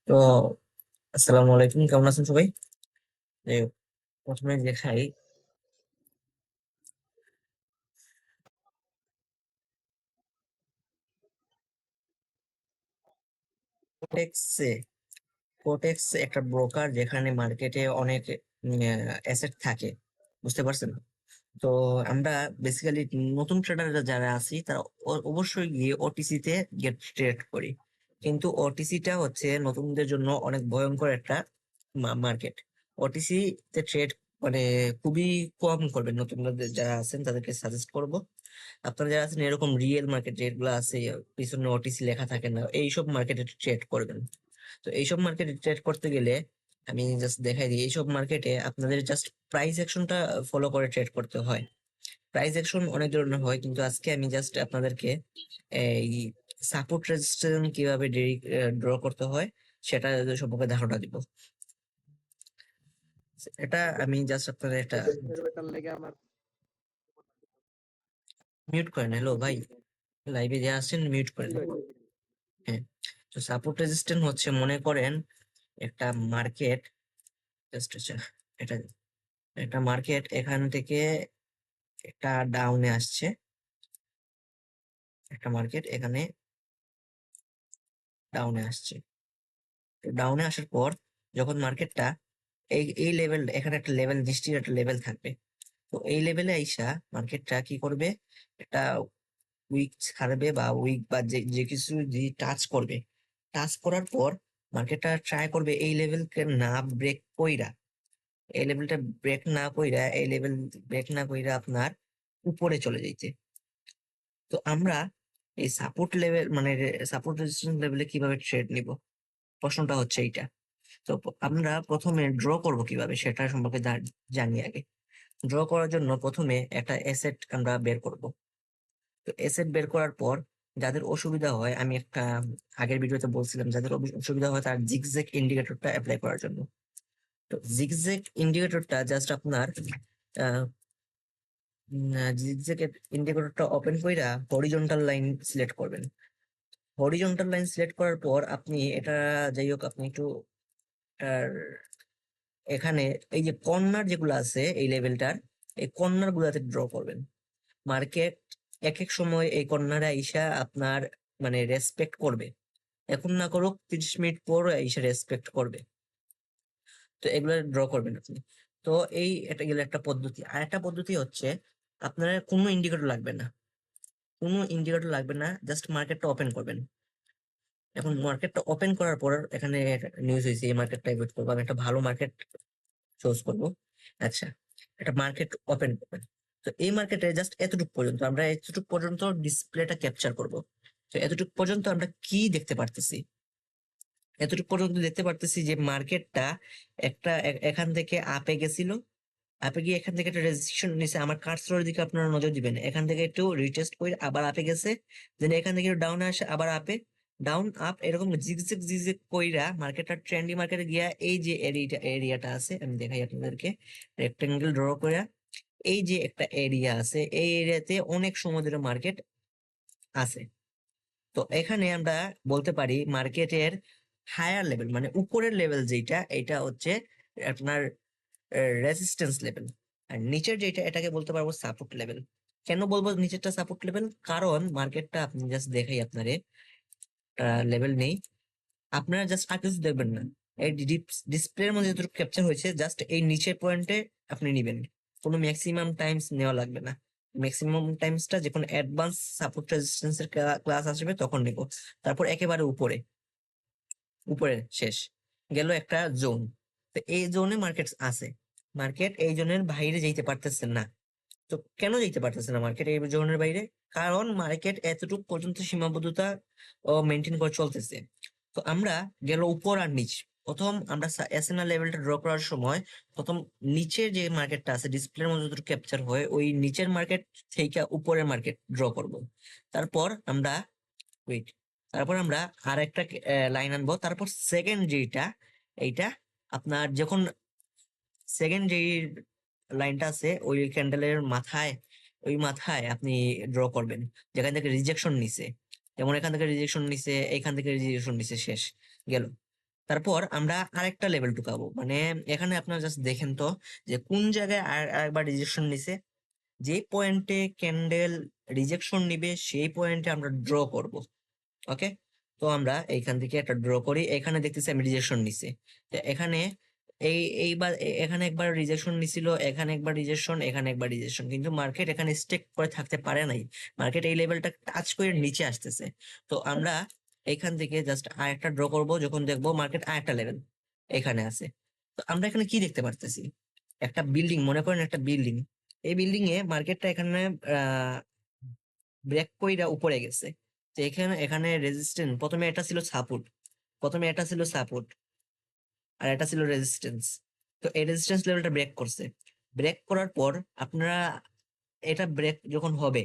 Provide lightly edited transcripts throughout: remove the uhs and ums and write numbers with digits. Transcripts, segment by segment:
তো আসসালামু আলাইকুম, কেমন আছেন সবাই? যে প্রথমে দেখাই কোটেক্সে। কোটেক্স একটা ব্রোকার যেখানে মার্কেটে অনেক অ্যাসেট থাকে, বুঝতে পারছেন? তো আমরা বেসিক্যালি নতুন ট্রেডাররা যারা আছি তারা অবশ্যই গিয়ে ওটিসি তে গেট ট্রেড করি। কিন্তু ওটিসিটা হচ্ছে নতুনদের জন্য অনেক ভয়ঙ্কর একটা মার্কেট। ওটিসি তে ট্রেড মানে খুবই কম করবেন। নতুনরা যারা আছেন তাদেরকে সাজেস্ট করব, আপনারা যারা আছেন এরকম রিয়েল মার্কেট যেগুলো আছে পিছনে ওটিসি লেখা থাকে না, এইসব মার্কেটে ট্রেড করবেন। তো এইসব মার্কেটে ট্রেড করতে গেলে আমি জাস্ট দেখাই দিই, এইসব মার্কেটে আপনাদের জাস্ট প্রাইস অ্যাকশনটা ফলো করে ট্রেড করতে হয়। প্রাইস অ্যাকশন অনেক ধরনের হয়, কিন্তু আজকে আমি জাস্ট আপনাদেরকে এই সাপোর্ট রেজিস্ট্যান্স কিভাবে ড্র করতে হয় সেটা সম্পর্কে ধারণা দিব। এটা আমি জাস্ট আপনাদের একটা মিউট করেন। হ্যালো ভাই, লাইভে যে আসছেন মিউট করেন। হ্যাঁ, তো সাপোর্ট রেজিস্ট্যান্স হচ্ছে, মনে করেন একটা মার্কেট, জাস্ট এটা একটা মার্কেট এখান থেকে একটা ডাউনে আসছে, একটা মার্কেট এখানে ডাউনে আসছে। তো ডাউনে আসার পর যখন মার্কেটটা এই এই লেভেল, এখানে একটা লেভেল দৃষ্টির একটা লেভেল থাকবে। তো এই লেভেলে আইসা মার্কেটটা কি করবে, একটা উইক ছাড়বে বা উইক বা যে যে কিছু যদি টাচ করবে, টাচ করার পর মার্কেটটা ট্রাই করবে এই লেভেলকে না ব্রেক কইরা, এই লেভেলটা ব্রেক না কইরা, এই লেভেল ব্রেক না কইরা আপনার উপরে চলে যাইতে। তো আমরা এই সাপোর্ট লেভেল মানে সাপোর্ট রেজিস্ট্যান্স লেভেলে কিভাবে ট্রেড নিব, প্রশ্নটা হচ্ছে এইটা। তো আমরা প্রথমে ড্র করব কিভাবে সেটা সম্পর্কে জানি আগে। ড্র করার জন্য প্রথমে একটা অ্যাসেট আমরা বের করব। তো অ্যাসেট বের করার পর যাদের অসুবিধা হয়, আমি একটা আগের ভিডিওতে বলছিলাম যাদের অসুবিধা হয় তার জিগজ্যাগ ইন্ডিকেটরটা অ্যাপ্লাই করার জন্য। তো জিগজ্যাগ ইন্ডিকেটরটা জাস্ট আপনার জিগজ্যাগ ইন্ডিকেটরটা ওপেন কইরা হরিজন্টাল লাইন সিলেক্ট করবেন। হরিজন্টাল লাইন সিলেক্ট করার পর আপনি এটা, যাই হোক আপনি একটু আর এখানে এই যে কর্নার যেগুলো আছে এই লেভেলটার, এই কর্নার গুলাতে ড্র করবেন। মার্কেট এক এক সময় এই কর্নারে আইসা আপনার মানে রেসপেক্ট করবে, এখন না করুক 30 মিনিট পর আইসা রেসপেক্ট করবে। তো এগুলো ড্র করবেন আপনি। তো এটা গেলে একটা পদ্ধতি। আর একটা পদ্ধতি হচ্ছে, আপনার কোনো ইন্ডিকেটর লাগবে না, কোনো ইন্ডিকেটর লাগবে না, জাস্ট মার্কেটটা ওপেন করবেন। এখন মার্কেটটা ওপেন করার পর এখানে নিউজ হয়েছে এই মার্কেটটা ওয়েট করবো, আমি একটা ভালো মার্কেট চুজ করবো। আচ্ছা, একটা মার্কেট ওপেন করবেন। তো এই মার্কেটে জাস্ট এতটুকু পর্যন্ত, আমরা এতটুকু পর্যন্ত ডিসপ্লেটা ক্যাপচার করব। তো এতটুকু পর্যন্ত আমরা কি দেখতে পারতেছি, এতটুকু পর্যন্ত দেখতে পারতেছি যে মার্কেটটা একটা এখান থেকে আপে গেছিল, আপে গিয়ে এখান থেকে একটা রেজিস্ট্রেশন নিছে। আমার কার্সরের দিকে আপনারা নজর দিবেন, এখান থেকে একটু রিটেস্ট করে আবার আপে গেছে, দেন এখান থেকে ডাউনে আসে আবার আপে, ডাউন আপ, এরকম জিগজিগ জিগজিগ কইরা মার্কেটটা ট্রেন্ডি মার্কেটে গিয়া এই যে এরিয়াটা আছে আমি দেখাই আপনাদেরকে, রেক্টেঙ্গেল ড্র করে এই যে একটা এরিয়া আছে, এই এরিয়াতে অনেক সময় ধরে মার্কেট আছে। তো এখানে আমরা বলতে পারি মার্কেটের হায়ার লেভেল মানে উপরের লেভেল যেটা, এটা হচ্ছে আপনার রেজিস্ট্যান্স লেভেল। আর নিচের যেটা এটাকে বলতে পারবো সাপোর্ট লেভেল। কেন বলবো নিচেরটা সাপোর্ট লেভেল, কারণ মার্কেটটা আপনি জাস্ট দেখাই আপনারে লেভেল নেই, আপনারা জাস্ট আর কিছু দেখবেন না, এই ডিসপ্লের মধ্যে যতটুকু ক্যাপচার হয়েছে জাস্ট এই নিচের পয়েন্টে আপনি নিবেন। কোনো ম্যাক্সিমাম টাইমস নেওয়া লাগবে না, ম্যাক্সিমাম টাইমসটা যখন অ্যাডভান্স সাপোর্ট রেজিস্ট্যান্স এর ক্লাস আসবে তখন নিব। তারপর একেবারে উপরে, উপরে শেষ গেল একটা জোন। তো এই জোনে মার্কেট আছে, মার্কেট এই জোনের বাইরে যাইতে পারতেছে না। তো কেন যাইতে পারতেছে না মার্কেট এই জোনের বাইরে, কারণ মার্কেট এতটুকু পর্যন্ত সীমাবদ্ধতা মেনটেন করে চলতেছে। তো আমরা গেল উপর আর নিচ, প্রথম আমরা এসএনআর লেভেলটা ড্র করার সময় প্রথম নিচের যে মার্কেটটা আছে ডিসপ্লের মধ্যে যতটুকু ক্যাপচার হয় ওই নিচের মার্কেট থেকে উপরের মার্কেট ড্র করব। তারপর আমরা ওয়েট, তারপর আমরা আর একটা লাইন আনবো। তারপর সেকেন্ড যেটা, এইটা আপনার যখন সেকেন্ড যে লাইনটা আছে ওই ক্যান্ডেলের মাথায়, ওই মাথায় আপনি ড্র করবেন যেখান থেকে রিজেকশন নিছে। যেমন এখান থেকে রিজেকশন নিছে, এখান থেকে রিজেকশন নিছে, শেষ গেল। তারপর আমরা আরেকটা লেভেল ঢুকাবো, মানে এখানে আপনারা জাস্ট দেখেন তো যে কোন জায়গায় আরেকবার রিজেকশন নিছে। যে পয়েন্টে ক্যান্ডেল রিজেকশন নিবে সেই পয়েন্টে আমরা ড্র করব। ওকে, তো আমরা এইখান থেকে একটা ড্র করি। এখানে দেখতেছি আমি রিজেকশন নিছি, তো এখানে এইবার এখানে একবার রিজেকশন নিছিল, এখানে একবার রিজেকশন, এখানে একবার রিজেকশন, কিন্তু মার্কেট এখানে স্টেক করে থাকতে পারে নাই। মার্কেট এই লেভেলটা টাচ করে নিচে আসতেছে। তো আমরা এখান থেকে জাস্ট আরেকটা ড্র করব যখন দেখবো মার্কেট আরেকটা লেভেল এখানে আছে। তো আমরা এখানে কি দেখতে পারতেছি, একটা বিল্ডিং, মনে করেন একটা বিল্ডিং। এই বিল্ডিং এ মার্কেটটা এখানে ব্রেক কইরা উপরে গেছে। তো এখানে এখানে রেজিস্ট্যান্স, প্রথমে এটা ছিল সাপোর্ট, প্রথমে এটা ছিল সাপোর্ট আর এটা ছিল রেজিস্ট্যান্স। তো এই রেজিস্ট্যান্স লেভেলটা ব্রেক করছে। ব্রেক করার পর আপনারা, এটা ব্রেক যখন হবে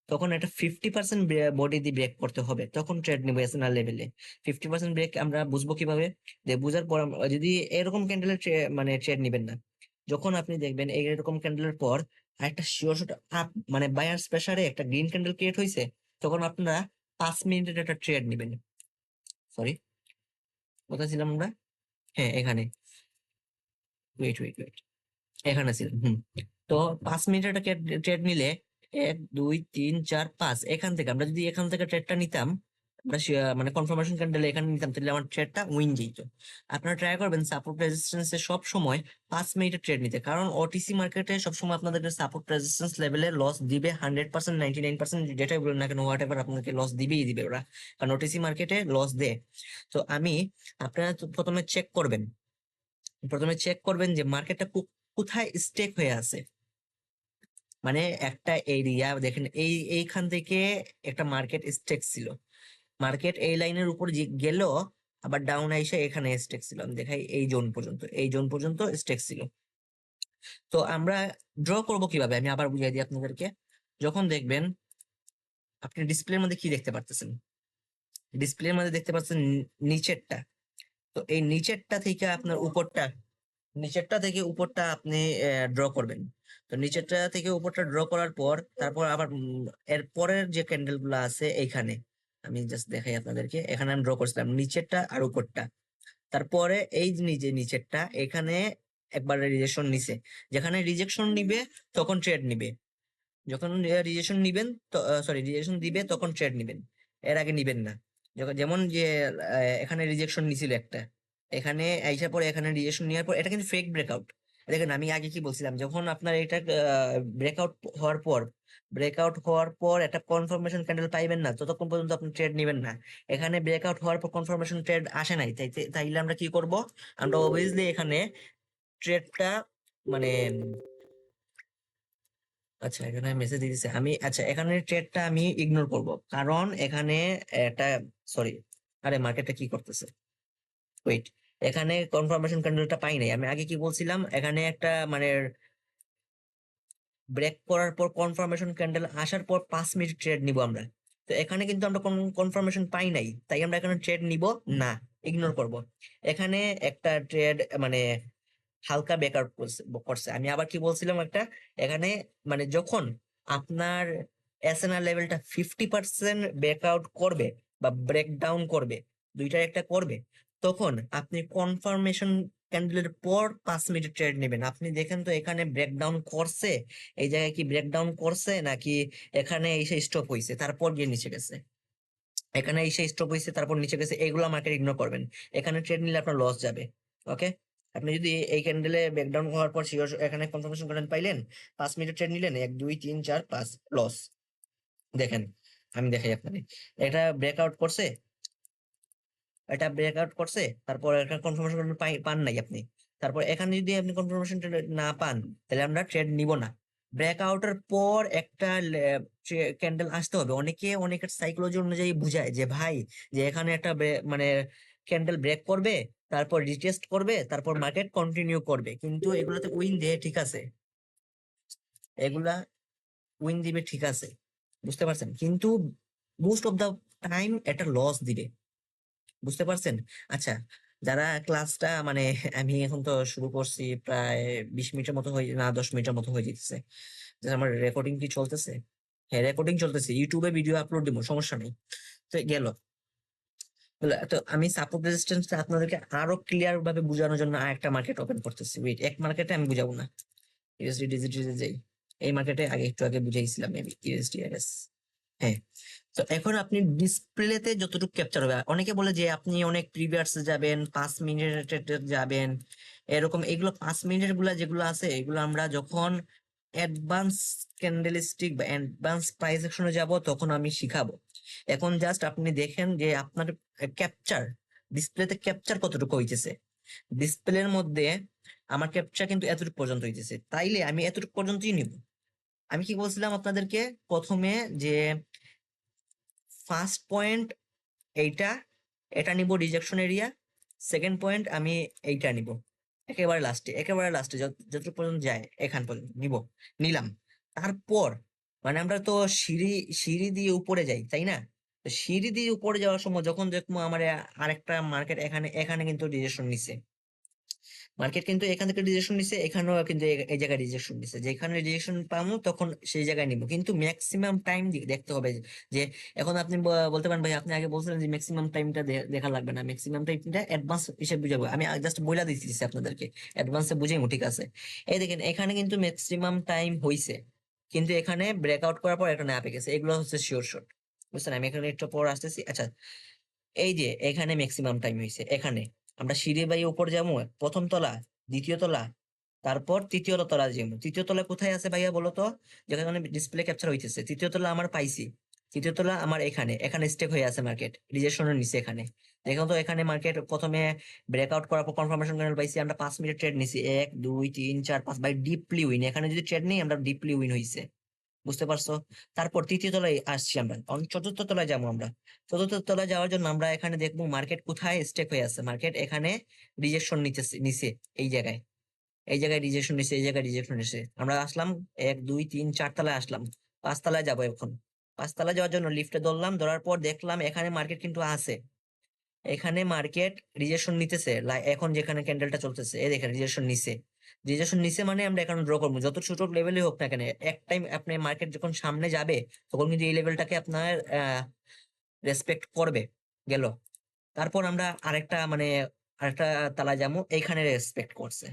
তখন এটা 50% বডি দিয়ে ব্রেক করতে হবে, তখন ট্রেড নেবো এসএনআর লেভেলে। 50% ব্রেক আমরা বুঝবো কিভাবে, যে বুঝার পর যদি এরকম ক্যান্ডেলের মানে ট্রেড নেবেন না, যখন আপনি দেখবেন এইরকম ক্যান্ডেলের পর আরেকটা শিওর শট আপ, মানে বায়ার্স প্রেসারে একটা গ্রিন ক্যান্ডেল ক্রিয়েট হয়েছে, তখন আপনারা 5 মিনিটের একটা ট্রেড নেবেন। সরি, কোথায় ছিলাম আমরা? হ্যাঁ, এখানে। ওয়েট ওয়েট ওয়েট, এখানে ছিলাম। তো 5 মিনিটের একটা ট্রেড নিলে 1 2 3 4 5, এখান থেকে আমরা যদি এখান থেকে ট্রেডটা নিতাম, আমরা মানে কনফার্মেশন ক্যান্ডেল এখানে নিতাম, তাহলে আমার ট্রেডটা উইন যেত। আপনারা ট্রাই করবেন সাপোর্ট রেজিস্ট্যান্সে সব সময় 5 মিনিটের ট্রেড নিতে, কারণ ওটিসি মার্কেটে সবসময় আপনাদের সাপোর্ট রেজিস্ট্যান্স লেভেলে লস দিবে 100%, 99%, যেটাই বলেন না কেন, হোয়াট এভার, আপনাকে লস দিবেই দিবে ওরা, কারণ ওটিসি মার্কেটে লস দেয়। তো আপনারা তো প্রথমে চেক করবেন, যে মার্কেটটা কোথায় স্টেক হয়ে আছে। মানে একটা এরিয়া দেখেন, এইখান থেকে একটা মার্কেট স্টেক ছিল, মার্কেট এই লাইনের উপর গেল, আবার ডাউন আইসা এখানে স্টেক ছিল। আমি দেখাই, এই জোন পর্যন্ত, এই জোন পর্যন্ত স্টেক ছিল। তো আমরা ড্র করব কিভাবে, আমি আবার বুঝিয়ে দিই আপনাদেরকে। যখন দেখবেন আপনি ডিসপ্লের মধ্যে কি দেখতে পারতেছেন, ডিসপ্লের মধ্যে দেখতে পাচ্ছেন নিচেরটা। তো এই নিচেরটা থেকে আপনার উপরটা, নিচেরটা থেকে উপরটা আপনি ড্র করবেন। তো নিচেরটা থেকে উপরটা ড্র করার পর তারপর আবার এর পরের যে ক্যান্ডেল গুলো আছে এইখানে, আমি জাস্ট দেখাই আপনাদেরকে, এখানে আমি ড্র করছিলাম নিচেরটা আর উপরটা। তারপরে এই যে নিচেরটা এখানে একবার রিজেকশন নিছে, যেখানে রিজেকশন নিবে তখন ট্রেড নিবে, যখন রিজেকশন নিবেন, সরি রিজেকশন দিবে তখন ট্রেড নিবেন, এর আগে নিবেন না। যেমন যে এখানে রিজেকশন নিছিল একটা, এখানে আইসার পরে এখানে রিজেকশন নেওয়ার পর এটা কিন্তু ফেক ব্রেকআউট। দেখেন আমি আগে কি বলছিলাম, যখন আপনার এটা ব্রেকআউট হওয়ার পর, একটা কনফার্মেশন ক্যান্ডেল পাইবেন না, ততক্ষণ পর্যন্ত আপনি ট্রেড নেবেন না। এখানে ব্রেকআউট হওয়ার পর কনফার্মেশন ট্রেড আসে নাই, তাইলে আমরা কি করব, আমরা অবভিয়াসলি এখানে ট্রেডটা মানে, আচ্ছা এখানে মেসেজ দিতেছে আমি, আচ্ছা এখানে ট্রেডটা আমি ইগনোর করব, কারণ এখানে একটা, সরি, আরে মার্কেটটা কি করতেছে, ওয়েট, এখানে কনফার্মেশন ক্যান্ডেলটা পাই নাই। আমি আগে কি বলছিলাম, এখানে একটা মানে ব্রেক করার পর কনফার্মেশন ক্যান্ডেল আসার পর 5 মিনিট ট্রেড নিব আমরা। তো এখানে কিন্তু আমরা কনফার্মেশন পাই নাই, তাই আমরা এখানে ট্রেড নিব না, ইগনোর করব। এখানে একটা ট্রেড মানে হালকা ব্রেকআউট করছে। আমি আবার কি বলছিলাম একটা, এখানে মানে যখন আপনার এসএনআর লেভেলটা 50% ব্রেকআউট করবে বা ব্রেকডাউন করবে, দুইটার একটা করবে, তখন আপনি কনফার্মেশন ক্যান্ডেলের পর 5 মিনিট ট্রেড নেবেন। আপনি দেখেন তো এখানে ব্রেকডাউন করছে, এই জায়গায় কি ব্রেকডাউন করছে নাকি এখানে এসে স্টপ হয়েছে তারপর গিয়ে নিচে গেছে, এখানে এসে স্টপ হয়েছে তারপর নিচে গেছে, এগুলো মার্কেট ইগনোর করবেন। এখানে ট্রেড নিলে আপনার লস যাবে। ওকে, আপনি যদি এই ক্যান্ডেলে ব্রেকডাউন হওয়ার পর এখানে কনফার্মেশন ক্যান্ডেল পাইলেন, 5 মিনিট ট্রেড নিলেন, 1 2 3 4 5 লস। দেখেন আমি দেখাই আপনাকে, এটা ব্রেকআউট করছে, তারপর একটা কনফার্মেশন ক্যান্ডেল পান নাই আপনি, তারপর এখানে যদি আপনি কনফার্মেশন না পান, তাহলে আমরা ট্রেড নিব না। ব্রেকআউটের পর একটা ক্যান্ডেল আসতে হবে। অনেকের সাইকোলজি অনুযায়ী বুঝায় যে ভাই, যে এখানে একটা মানে ক্যান্ডেল ব্রেক করবে, তারপর রিটেস্ট করবে, তারপর মার্কেট কন্টিনিউ করবে, কিন্তু এগুলাতে উইন দেয়, ঠিক আছে, এগুলা উইন দিবে, ঠিক আছে, বুঝতে পারছেন, কিন্তু মোস্ট অফ দা টাইম এটা লস দিবে, বুঝতে পারছেন। আচ্ছা, যারা ক্লাসটা মানে আমি এখন তো শুরু করছি প্রায় 20 মিনিটের মতো হয়ে, না 10 মিনিটের মতো হয়ে যেতেছে, যে আমার রেকর্ডিং কি চলতেছে? হ্যাঁ রেকর্ডিং চলতেছে, ইউটিউবে ভিডিও আপলোড দিব, সমস্যা নেই। তো গেল, তো আমি সাপোর্ট রেজিস্ট্যান্স আপনাদেরকে আরো ক্লিয়ার ভাবে বোঝানোর জন্য আরেকটা মার্কেট ওপেন করতেছি। ওয়েট, এক মার্কেটে আমি বুঝাবো না, ইউএসডি ডিজিটাল যাই। এই মার্কেটে একটু আগে বুঝাইছিলাম মেবি ইউএসডি আরএস। হ্যাঁ, তো এখন আপনি ডিসপ্লেতে যতটুকু ক্যাপচার হবে, অনেকে বলে যে আপনি অনেক প্রিভিয়াস যাবেন, 5 মিনিটের যাবেন এরকম। এগুলো 5 মিনিটের গুলা যেগুলো আছে, এগুলো আমরা যখন অ্যাডভান্স ক্যান্ডেলস্টিক বা অ্যাডভান্স প্রাইস অ্যাকশনে যাব তখন আমি শিখাবো। এখন জাস্ট আপনি দেখেন যে আপনার ক্যাপচার, ডিসপ্লেতে ক্যাপচার কতটুকু হইতেছে। ডিসপ্লের মধ্যে আমার ক্যাপচার কিন্তু এতটুকু পর্যন্ত হইতেছে, তাইলে আমি এতটুকু পর্যন্তই নিব। আমি কি বলছিলাম আপনাদেরকে প্রথমে, যে ফার্স্ট পয়েন্ট এইটা, এটা নিব রিজেকশন এরিয়া। সেকেন্ড পয়েন্ট আমি এইটা নিব একেবারে লাস্টে যতটুকু পর্যন্ত যায় এখান পর্যন্ত নিব, নিলাম। তারপর মানে আমরা তো সিঁড়ি সিঁড়ি দিয়ে উপরে যাই, তাই না? তো সিঁড়ি দিয়ে উপরে যাওয়ার সময় যখন দেখবো আমার আরেকটা মার্কেট এখানে এখানে কিন্তু রিজেকশন নিচ্ছে। মার্কেট কিন্তু এখান থেকে রিজেকশন নিচ্ছে, এখানেও কিন্তু এই জায়গায় রিজেকশন নিচ্ছে। যেখানে রিজেকশন পাবো তখন সেই জায়গায় নিবো, কিন্তু ম্যাক্সিমাম টাইম দেখতে হবে। যে এখন আপনি বলতে পারেন ভাই আপনি আগে বলছিলেন যে ম্যাক্সিমাম টাইমটা দেখা লাগবে না, ম্যাক্সিমাম টাইমটা অ্যাডভান্স হিসেবে বুঝাবো। আমি জাস্ট বইলা দিচ্ছি আপনাদেরকে, অ্যাডভান্সে বুঝাইমু, ঠিক আছে? এই দেখেন এখানে কিন্তু ম্যাক্সিমাম টাইম হইছে, কিন্তু এখানে ব্রেকআউট করার পর এটা না আপে গেছে। এগুলো হচ্ছে শিওর শট, বুঝছেন? আমি এখানে একটু পর আসতেছি। আচ্ছা, এই যে এখানে ম্যাক্সিমাম টাইম হয়েছে, এখানে আমরা সিঁড়ি বাই উপর যাবো, প্রথম তলা, দ্বিতীয় তলা, তারপর তৃতীয় তলা যাবো। তৃতীয় তলা কোথায় আছে ভাইয়া বলো তো? যেখানে ডিসপ্লে ক্যাপচার হইতেছে তৃতীয় তলা আমার পাইছি। তৃতীয় তলা আমার এখানে এখানে স্টেক হয়ে আছে মার্কেট রিজেকশনের নিচে। এখানে দেখো তো, এখানে মার্কেট প্রথমে ব্রেকআউট করার পর কনফার্মেশন ক্যান্ডেল পাইছি, আমরা 5 মিনিট ট্রেড নিছি, 1 2 3 4 5, বাই ডিপলি উইন। এখানে যদি ট্রেড নেই আমরা ডিপলি উইন হইছে, বুঝতে পারছো? তারপর তৃতীয় তলায় আসছি আমরা, চতুর্থ তলায় যাবো আমরা। চতুর্থ তলায় যাওয়ার জন্য আমরা এখানে দেখবো মার্কেট কোথায় স্টেক হয়ে আছে। মার্কেট এখানে রিজেকশন নিচে, এই জায়গায়, এই জায়গায় রিজেকশন নিচে, এই জায়গায় রিজেকশন নিচে। আমরা আসলাম 1 2 3 4 তলায় আসলাম, 5 তলায় যাবো এখন। 5 তলায় যাওয়ার জন্য লিফটে ধরলাম, ধরার পর দেখলাম এখানে মার্কেট কিন্তু আছে। এখানে মার্কেট রিজেকশন নিতেছে, এখন যেখানে ক্যান্ডেলটা চলতেছে এই দেখেন রিজেকশন নিচে। রিজেকশন নিচে মানে আমরা এখন ড্র করবো, যত ছোট লেভেলে হোক না কেন। এক টাইম আপনি মার্কেট যখন সামনে যাবে তখন কিন্তু এই লেভেলটাকে আপনার রেসপেক্ট করবে, গেল। তারপর আমরা আরেকটা তালা যাবো, এইখানে রেসপেক্ট করছে।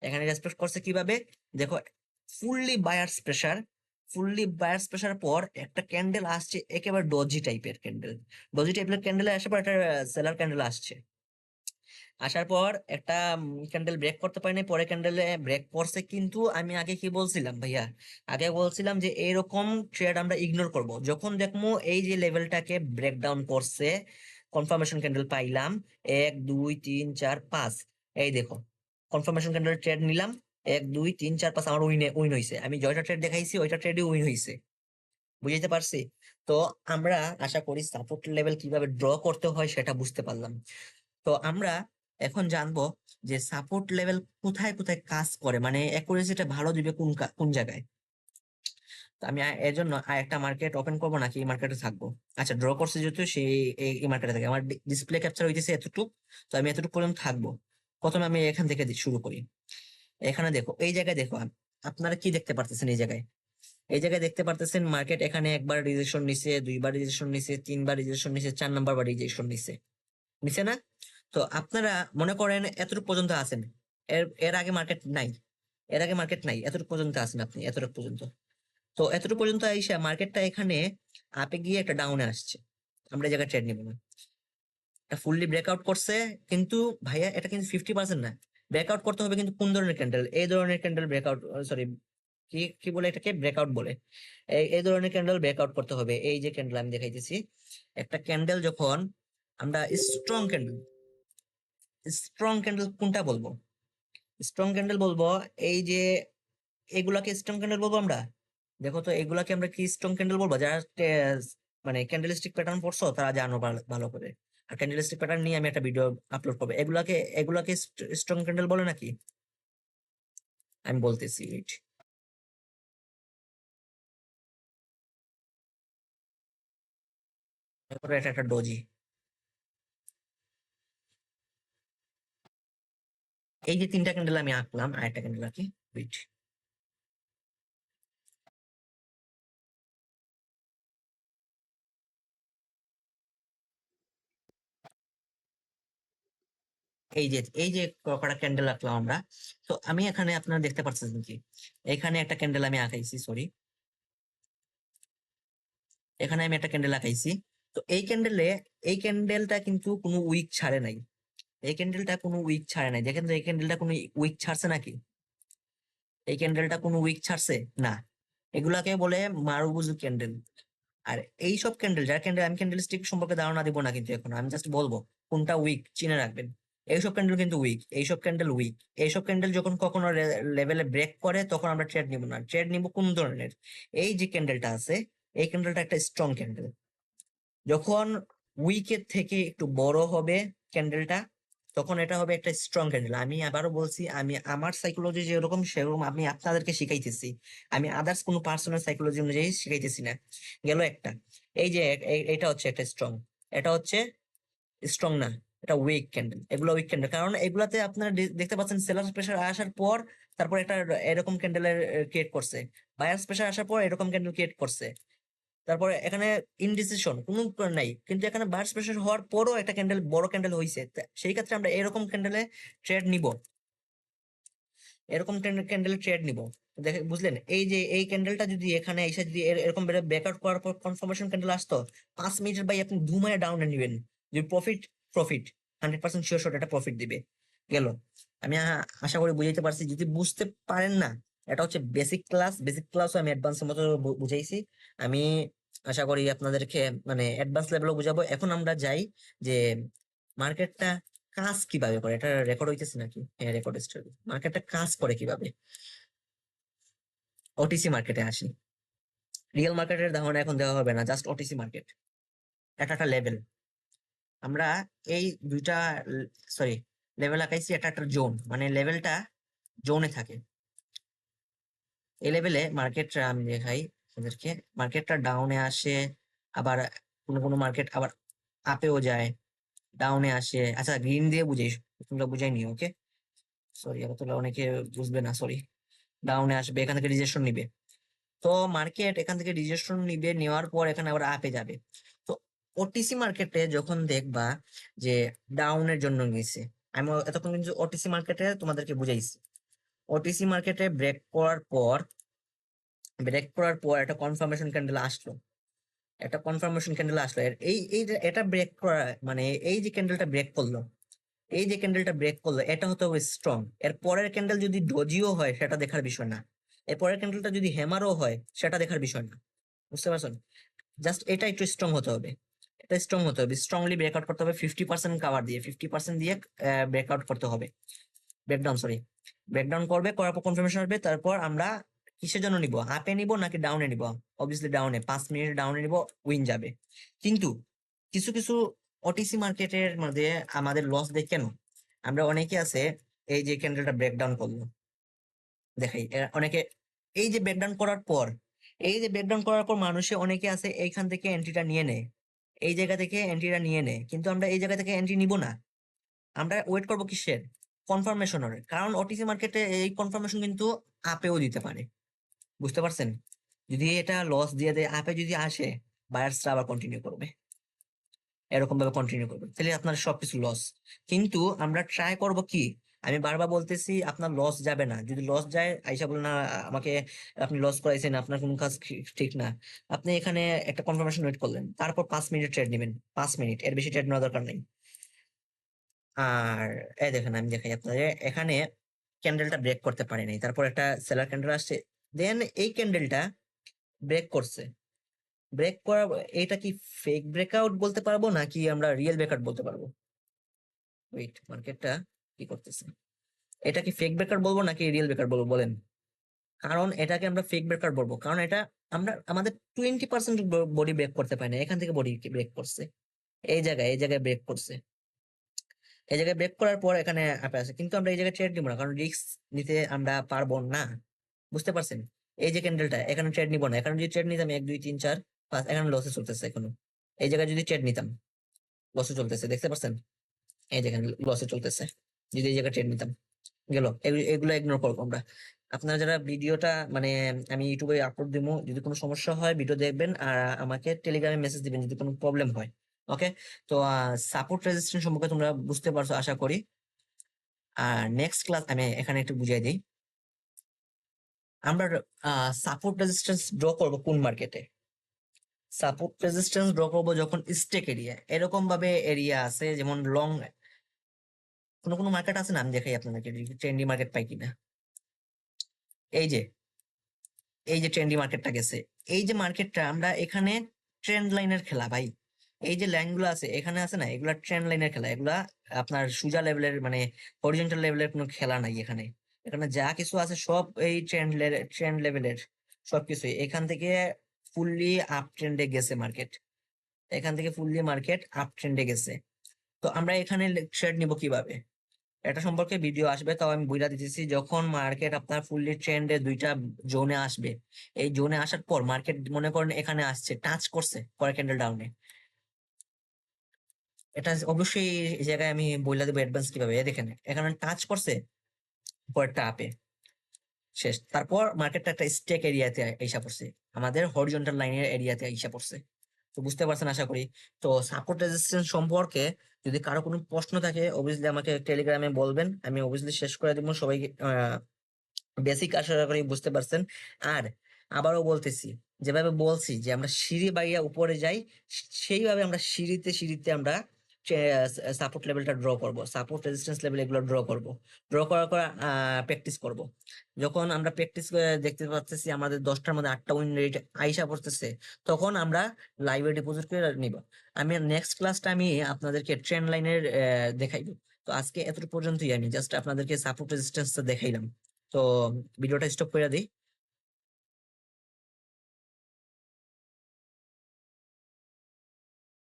এখানে রেসপেক্ট করছে কিভাবে দেখো, fully buyers pressure. Fully buyers pressure পর একটা ক্যান্ডেল আসছে, একেবারে ডজি টাইপের ক্যান্ডেল আসার পর একটা সেলার ক্যান্ডেল আসছে। আসার পর একটা ক্যান্ডেল ব্রেক করতে পারিনি, পরে ক্যান্ডেলে ব্রেক করছে। কিন্তু আমি আগে কি বলছিলাম ভাইয়া? আগে বলছিলাম যে এরকম ট্রেড আমরা ইগনোর করব যখন দেখবো এই যে লেভেলটাকে ব্রেকডাউন করছে। কনফার্মেশন ক্যান্ডেল পাইলাম 1 2 3 4 5, এই দেখো কনফার্মেশন ক্যান্ডেল ট্রেড নিলাম, 1 2 3 4 5, আমার উইন হয়েছে। আমি জয়টা ট্রেড দেখাইছি, ওইটা ট্রেডই উইন হয়েছে, বুঝতে পারছি? তো আমরা আশা করি সাপোর্ট লেভেল কিভাবে ড্র করতে হয় সেটা বুঝতে পারলাম। তো আমরা এখন জানবো যে সাপোর্ট লেভেল কোথায় কোথায় কাজ করে, মানে অ্যাকুরেসিটা ভালো দিবে কোন জায়গায়। তো আমি এর জন্য একটা মার্কেট ওপেন করবো নাকি এই মার্কেটে থাকবো? আচ্ছা, ড্র করছে যেহেতু সেই এই মার্কেটে থাকে, আমার ডিসপ্লে ক্যাপচার হইতেছে এতটুক, তো আমি এতটুকু পর্যন্ত থাকবো। প্রথমে আমি এখান থেকে শুরু করি। এখানে দেখো, এই জায়গায় দেখো, আপনারা কি দেখতে পারতেছেন? এই জায়গায় দেখতে পারতেছেন মার্কেট এখানে একবার রিজেকশন নিছে, দুইবার রিজেকশন নিছে, তিনবার রিজেকশন নিছে, 4 নাম্বার বার রিজেকশন নিছে, নিছে না? তো আপনারা মনে করেন এতটুকু পর্যন্ত আছেন, এর এর আগে মার্কেট নাই, এতটুকু পর্যন্ত আছেন আপনি, এতটুকু পর্যন্ত। তো এতটুকু পর্যন্ত আইসা মার্কেটটা এখানে আপে গিয়ে একটা ডাউনে আসছে, আমরা এই জায়গায় ট্রেড নিব না। এটা ফুললি ব্রেকআউট করছে, কিন্তু ভাইয়া এটা কিন্তু 50% না। ব্রেকআউট করতে হবে কিন্তু কোন ধরনের ক্যান্ডেল? এই ধরনের ক্যান্ডেল ব্রেকআউট, সরি, কি কি বলে এটাকে? ব্রেকআউট বলে। এই ধরনের ক্যান্ডেল ব্রেকআউট করতে হবে। এই যে ক্যান্ডেল আমি দেখাইতেছি, একটা ক্যান্ডেল যখন আমরা স্ট্রং ক্যান্ডেল, স্ট্রং ক্যান্ডেল কোনটা বলবো? স্ট্রং ক্যান্ডেল বলবো এই যে এগুলাকে স্ট্রং ক্যান্ডেল বলবো আমরা। দেখো তো এগুলাকে আমরা কি স্ট্রং ক্যান্ডেল বলবো? যারা মানে ক্যান্ডেলস্টিক প্যাটার্ন পড়ছো তারা জানো ভালো করে। আর ক্যান্ডেলস্টিক প্যাটার্ন নিয়ে আমি একটা ভিডিও আপলোড করবো। এগুলাকে স্ট্রং ক্যান্ডেল বলে নাকি? আমি বলতেছি, wait। তারপরে এটা একটা ডোজি, এই যে 3টা ক্যান্ডেল আমি আঁকলাম, আর একটা ক্যান্ডেল আঁকি, wait। এই যে কটা ক্যান্ডেল রাখলাম আমরা। তো আমি এখানে আপনারা দেখতে পাচ্ছেন কি, এখানে একটা ক্যান্ডেল আমি আঁকাইছি, সরি, এখানে আমি একটা ক্যান্ডেল আঁকাইছি। তো এই ক্যান্ডেলটা কিন্তু কোনো উইক ছাড়ে নাই, এই ক্যান্ডেলটা কোনো উইক ছাড়ে নাই। দেখেন তো এই ক্যান্ডেলটা কোনো উইক ছাড়ছে নাকি? এই ক্যান্ডেলটা কোনো উইক ছাড়ছে না। এগুলাকে বলে মারুবুজু ক্যান্ডেল। আর এইসব ক্যান্ডেল, যার ক্যান্ডেল, আমি ক্যান্ডেল স্টিক সম্পর্কে ধারণা দিব না কিন্তু এখন, আমি জাস্ট বলবো কোনটা উইক চিনে রাখবেন। এইসব ক্যান্ডেল কিন্তু উইক, এইসব ক্যান্ডেল উইক। এইসব ক্যান্ডেল যখন কখনো লেভেলে ব্রেক করে তখন আমরা ট্রেড নিব না। ট্রেড নিব কোন ধরনের? এই যে ক্যান্ডেলটা আছে, এই ক্যান্ডেলটা একটা স্ট্রং ক্যান্ডেল। যখন উইকের থেকে একটু বড় হবে ক্যান্ডেলটা, তখন এটা হবে একটা স্ট্রং ক্যান্ডেল। আমি আবারও বলছি, আমি আমার সাইকোলজি যেরকম সেরকম আমি আপনাদেরকে শিখাইতেছি, আমি আদার্স কোনো পার্সোনাল সাইকোলজি অনুযায়ী শিখাইতেছি না। গেল একটা, এই যে এটা হচ্ছে একটা স্ট্রং, এটা হচ্ছে স্ট্রং না, এটা উইক ক্যান্ডেল। এগুলো উইক ক্যান্ডেল, কারণ এগুলাতে আপনারা দেখতে পাচ্ছেন সেলার্স প্রেসার আসার পর তারপর একটা এরকম ক্যান্ডেলের ক্রিয়েট করছে, বায়ার্স প্রেসার আসার পর এরকম ক্যান্ডেল ক্রিয়েট করছে। তারপরে এখানে ইনডিসিশন কোনো নাই, কিন্তু এখানে বায়ার্স প্রেসার হওয়ার পরও একটা ক্যান্ডেল, বড় ক্যান্ডেল হয়েছে। সেই ক্ষেত্রে আমরা এরকম ক্যান্ডেলে ট্রেড নিব, এরকম ক্যান্ডেল ট্রেড নিব। দেখে বুঝলেন? এই যে এই ক্যান্ডেলটা যদি এখানে এসে যদি এরকম ব্রেকআউট করার পর কনফার্মেশন ক্যান্ডেল আসতো, 5 মিনিটের ভাই আপনি ধুমায় ডাউনে নেবেন। যদি প্রফিট, প্রফিট 100% শিওর শট, এটা প্রফিট দিবে। গেল, আমি আশা করি বুঝাইতে পারছি। যদি বুঝতে পারেন না, এটা হচ্ছে বেসিক ক্লাস, বেসিক ক্লাসও আমি অ্যাডভান্সের মতো বুঝাইছি। আমি আশা করি আপনাদেরকে মানে অ্যাডভান্স লেভেলও বুঝাবো। এখন আমরা যাই যে মার্কেটটা কাজ কিভাবে করে। এটা রেকর্ড হইতেছে নাকি? হ্যাঁ, রেকর্ড স্টোরি। মার্কেটটা কাজ করে কিভাবে, ওটিসি মার্কেটে আসি। রিয়েল মার্কেটের ধারণা এখন দেওয়া হবে না, জাস্ট ওটিসি মার্কেট। এটা একটা লেভেল, আমরা এই দুইটা, সরি, লেভেল আঁকাইছি। এটা একটা জোন, মানে লেভেলটা জোনে থাকে। এই লেভেলে মার্কেটটা আমি দেখাই আপনাদেরকে, মার্কেটটা ডাউনে আসে, আবার কোনো কোনো মার্কেট আবার আপেও যায়, ডাউনে আসে। আচ্ছা, গ্রিন দিয়ে বুঝাই, তোমরা বুঝাইনি, ওকে সরি, আবার তোমরা অনেকে বুঝবে না, সরি। ডাউনে আসবে, এখান থেকে রিজেকশন নিবে। তো মার্কেট এখান থেকে রিজেকশন নিবে, নেওয়ার পর এখানে আবার আপে যাবে। তো ওটিসি মার্কেটে যখন দেখবা যে ডাউনের জন্য গেছে, আমি এতক্ষণ কিন্তু ওটিসি মার্কেটে তোমাদেরকে বুঝাইছি। ওটিসি মার্কেটে ব্রেক করার পর একটা কনফার্মেশন ক্যান্ডেল আসলো, একটা কনফার্মেশন ক্যান্ডেল আসলো। এই এই যে এটা ব্রেক করা মানে এই যে ক্যান্ডেলটা ব্রেক করলো, এই যে ক্যান্ডেলটা ব্রেক করলো, এটা হতে হবে স্ট্রং। এর পরের ক্যান্ডেল যদি ডজিও হয় সেটা দেখার বিষয় না, এর পরের ক্যান্ডেলটা যদি হ্যামারও হয় সেটা দেখার বিষয় না। বুঝতে পারছেন? জাস্ট এটা একটু স্ট্রং হতে হবে, এটা স্ট্রং হতে হবে, স্ট্রংলি ব্রেকআউট করতে হবে। 50% কাভার দিয়ে, 50% দিয়ে ব্রেকআউট করতে হবে। ব্রেকডাউন, সরি, ব্রেকডাউন করবে, করার পর কনফার্মেশন আসবে। তারপর আমরা কিসের জন্য নিব, আপে নিব নাকি ডাউনে নিব? অবভিয়াসলি ডাউনে, 5 মিনিট ডাউনে নিব, উইন যাবে। কিন্তু কিছু কিছু ওটিসি মার্কেটের মধ্যে আমাদের লস দেখ কেন? আমরা অনেকে আছে, এই যে ক্যান্ডেলটা ব্রেকডাউন করলো, দেখাই অনেকে, এই যে ব্রেকডাউন করার পর, এই যে ব্রেকডাউন করার পর মানুষে অনেকে আছে এইখান থেকে এন্ট্রিটা নিয়ে নেয়, এই জায়গা থেকে এন্ট্রিটা নিয়ে নেয়। কিন্তু আমরা এই জায়গা থেকে এন্ট্রি নিব না, আমরা ওয়েট করবো কিসের? কনফার্মেশনের। কারণ ওটিসি মার্কেটে এই কনফার্মেশন কিন্তু আপেও দিতে পারে। বুঝতে পারছেন? যদি এটা লস দিয়ে দেয়, আপে যদি আসে, বায়ার্সরা আবার কন্টিনিউ করবে, এরকম ভাবে কন্টিনিউ করবে, তাহলে আপনার সবকিছু লস। কিন্তু আমরা ট্রাই করব কি, আমি বারবার বলতেছি আপনার লস যাবে না। যদি লস যায়, আইসা বলে না আমাকে আপনি লস করাইছেন, আপনার কোনো কাজ ঠিক না। আপনি এখানে একটা কনফার্মেশন ওয়েট করলেন, তারপর 5 মিনিট ট্রেড নেবেন, 5 মিনিট, এর বেশি ট্রেড নেওয়ার দরকার নেই। আর এই দেখেন, আমি দেখাই আপনাদের, এখানে ক্যান্ডেলটা ব্রেক করতে পারে নাই, তারপর একটা সেলার ক্যান্ডেল আসছে, দেন এই ক্যান্ডেলটা ব্রেক করছে। ব্রেক করা, এটা কি ফেক ব্রেকআউট বলতে পারবো নাকি আমরা রিয়েল ব্রেকআউট বলতে পারবো? ওয়েট, মার্কেটটা কি করতেছে, এটা কি ফেক ব্রেকআউট বলবো নাকি রিয়েল ব্রেকআউট বলবো বলেন? কারণ এটাকে আমরা ফেক ব্রেকআউট বলবো, কারণ এটা আমরা আমাদের 20% বডি ব্রেক করতে পারি না, এখান থেকে বডি ব্রেক করছে, এই জায়গায় ব্রেক করছে। এই জায়গায় ব্রেক করার পর এখানে আপে আছে, কিন্তু আমরা এই জায়গায় ট্রেড নিবো না, কারণ রিস্ক নিতে আমরা পারবো না। বুঝতে পারছেন? এই যে ক্যান্ডেলটা, এখানে ট্রেড নিবো না। এখানে যদি ট্রেড নিতাম 1 2 3 4 5, এখানে লসে চলতেছে এখনো। এই জায়গায় যদি ট্রেড নিতাম, লসে চলতেছে, দেখতে পাচ্ছেন? এই দেখেন লসে চলতেছে, যদি এই জায়গায় ট্রেড নিতাম। গেল, এগুলো ইগনোর করবো আমরা। আপনারা যারা ভিডিওটা মানে আমি ইউটিউবে আপলোড দিব, যদি কোনো সমস্যা হয় ভিডিও দেখবেন আর আমাকে টেলিগ্রামে মেসেজ দিবেন যদি কোনো প্রবলেম হয়, ওকে? তো সাপোর্ট রেজিস্ট্যান্স সম্পর্কে তোমরা বুঝতে পারছো আশা করি। আর নেক্সট ক্লাস আমি এখানে একটু বুঝাই দিই। আমরা সাপোর্ট রেজিস্ট্যান্স ড্র করব কোন মার্কেটে? সাপোর্ট রেজিস্ট্যান্স ড্র করবো যখন স্টেক এরিয়া, এরকম ভাবে এরিয়া আছে, যেমন লং কোনো মার্কেট আছে না, আমি দেখাই আপনাদেরকে ট্রেন্ডি মার্কেট পাই কিনা। এই যে ট্রেন্ডি মার্কেটটা গেছে, এই যে মার্কেটটা আমরা এখানে ট্রেন্ড লাইনের খেলা ভাই। এই যে লাইন গুলো আছে এখানে আছে না, এগুলা ট্রেন্ড লাইনের খেলা। এগুলা আপনার সোজা লেভেলের মানে হরিজন্টাল লেভেলের কোনো খেলা নাই এখানে। এখানে যা কিছু আছে সব এই ট্রেন্ড লেভেলের সবকিছুই। এখান থেকে ফুললি আপ ট্রেন্ডে গেছে মার্কেট, এখান থেকে ফুললি মার্কেট আপ ট্রেন্ডে গেছে। তো আমরা এখানে ট্রেড নিব কিভাবে, এটা সম্পর্কে ভিডিও আসবে, তাও আমি বইলা দিতেছি। যখন মার্কেট আপনার ফুললি ট্রেন্ডে দুইটা জোনে আসবে, এই জোনে আসার পর মার্কেট মনে করেন এখানে আসছে, টাচ করছে পরে ক্যান্ডেল ডাউনে, এটা অবশ্যই এই জায়গায় আমি বইলা দেবো অ্যাডভান্স কিভাবে। দেখেন এখানে টাচ করছে, পরেরটা আপে শেষ। তারপর মার্কেটটা একটা স্টেক এরিয়াতে আইসা পড়ছে, আমাদের হরিজন্টাল লাইনের এরিয়াতে আইসা পড়ছে। তো বুঝতে পারছেন আশা করি। তো সাপোর্ট রেজিস্ট্যান্স সম্পর্কে যদি কারো কোনো প্রশ্ন থাকে অবভিয়াসলি আমাকে টেলিগ্রামে বলবেন, আমি অবভিয়াসলি শেষ করে দেবো সবাইকে। বেসিক আশা করি বুঝতে পারছেন। আর আবারও বলতেছি, যেভাবে বলছি যে আমরা সিঁড়ি বাইয়া উপরে যাই, সেইভাবে আমরা সিঁড়িতে আমরা সাপোর্ট লেভেলটা ড্র করব, সাপোর্ট রেজিস্ট্যান্স লেভেল এগুলো ড্র করার পর প্র্যাকটিস করব। যখন আমরা প্র্যাকটিস দেখতে পাচ্ছি আমাদের 10টার মধ্যে 8টা উইন রেট আইসা পড়তেছে, তখন আমরা লাইভে ডিপোজিট করে নিব। আমি নেক্সট ক্লাসটা আমি আপনাদেরকে ট্রেন্ড লাইনের দেখাইবো। তো আজকে এত পর্যন্তই, আমি জাস্ট আপনাদেরকে সাপোর্ট রেজিস্ট্যান্সটা দেখাইলাম। তো ভিডিওটা স্টপ করে দিই।